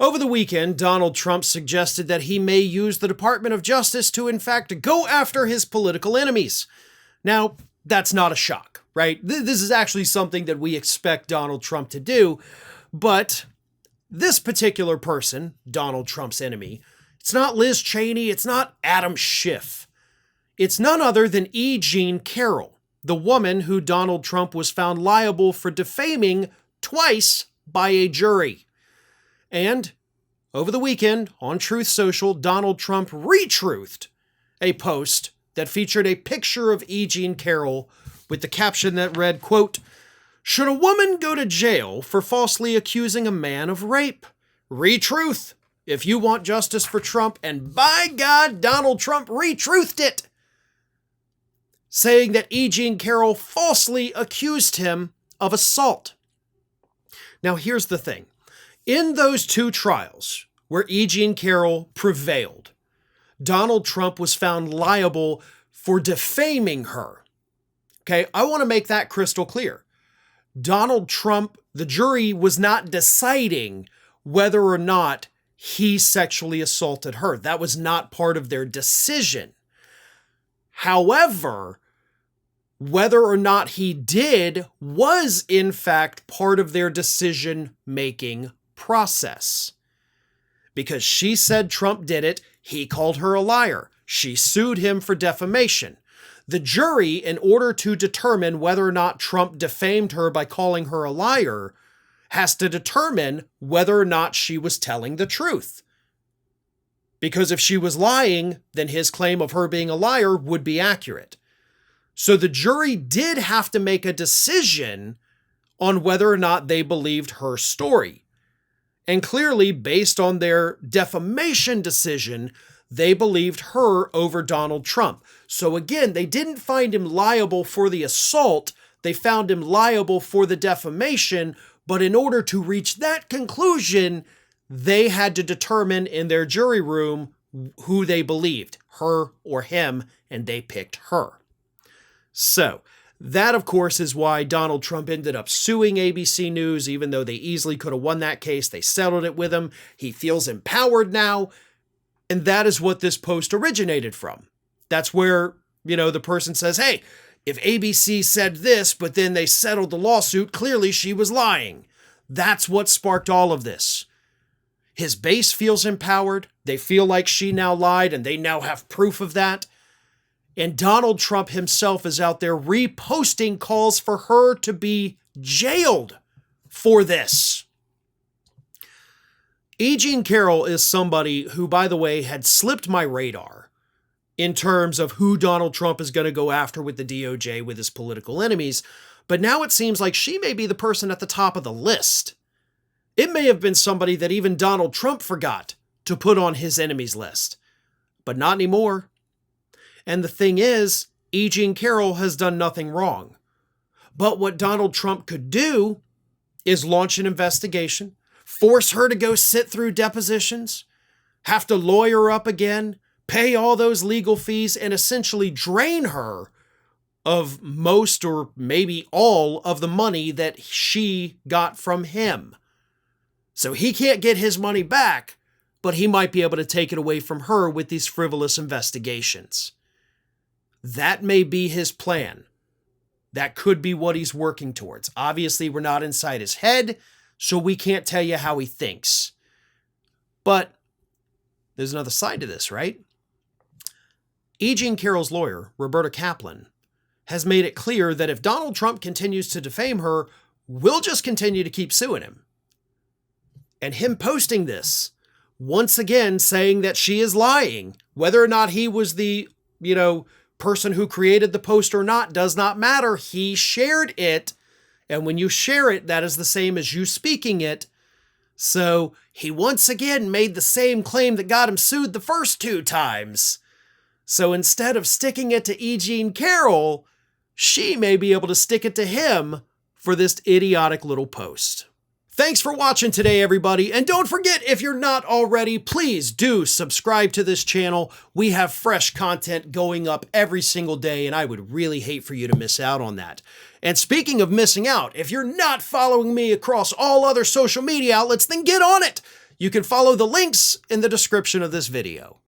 Over the weekend, Donald Trump suggested that he may use the Department of Justice to, in fact, go after his political enemies. Now, that's not a shock, right? This is actually something that we expect Donald Trump to do, but this particular person, Donald Trump's enemy, it's not Liz Cheney, it's not Adam Schiff. It's none other than E. Jean Carroll, the woman who Donald Trump was found liable for defaming twice by a jury. And over the weekend, on Truth Social, Donald Trump retruthed a post that featured a picture of E. Jean Carroll with the caption that read, quote, "Should a woman go to jail for falsely accusing a man of rape? Retruth if you want justice for Trump." And by God, Donald Trump retruthed it, saying that E. Jean Carroll falsely accused him of assault. Now, here's the thing. In those two trials where E. Jean Carroll prevailed, Donald Trump was found liable for defaming her. Okay, I want to make that crystal clear. Donald Trump, the jury was not deciding whether or not he sexually assaulted her. That was not part of their decision. However, whether or not he did was in fact part of their decision-making process. Because she said Trump did it, he called her a liar. She sued him for defamation. The jury, in order to determine whether or not Trump defamed her by calling her a liar, has to determine whether or not she was telling the truth. Because if she was lying, then his claim of her being a liar would be accurate. So the jury did have to make a decision on whether or not they believed her story. And clearly, based on their defamation decision, they believed her over Donald Trump. So again, they didn't find him liable for the assault. They found him liable for the defamation. But in order to reach that conclusion, they had to determine in their jury room who they believed, her or him, and they picked her. So that, of course, is why Donald Trump ended up suing ABC News, even though they easily could have won that case. They settled it with him. He feels empowered now. And that is what this post originated from. That's where, the person says, hey, if ABC said this, but then they settled the lawsuit, clearly she was lying. That's what sparked all of this. His base feels empowered. They feel like she now lied, and they now have proof of that. And Donald Trump himself is out there reposting calls for her to be jailed for this. E. Jean Carroll is somebody who, by the way, had slipped my radar in terms of who Donald Trump is going to go after with the DOJ with his political enemies. But now it seems like she may be the person at the top of the list. It may have been somebody that even Donald Trump forgot to put on his enemies list. But not anymore. And the thing is, E. Jean Carroll has done nothing wrong. But what Donald Trump could do is launch an investigation, force her to go sit through depositions, have to lawyer up again, pay all those legal fees, and essentially drain her of most or maybe all of the money that she got from him. So he can't get his money back, but he might be able to take it away from her with these frivolous investigations. That may be his plan. That could be what he's working towards. Obviously, we're not inside his head, so we can't tell you how he thinks. But there's another side to this, right? E. Jean Carroll's lawyer, Roberta Kaplan, has made it clear that if Donald Trump continues to defame her, we'll just continue to keep suing him. And him posting this, once again saying that she is lying, whether or not he was the, person who created the post or not, does not matter. He shared it. And when you share it, that is the same as you speaking it. So he once again made the same claim that got him sued the first two times. So instead of sticking it to E. Jean Carroll, she may be able to stick it to him for this idiotic little post. Thanks for watching today, everybody. And don't forget, if you're not already, please do subscribe to this channel. We have fresh content going up every single day, and I would really hate for you to miss out on that. And speaking of missing out, if you're not following me across all other social media outlets, then get on it. You can follow the links in the description of this video.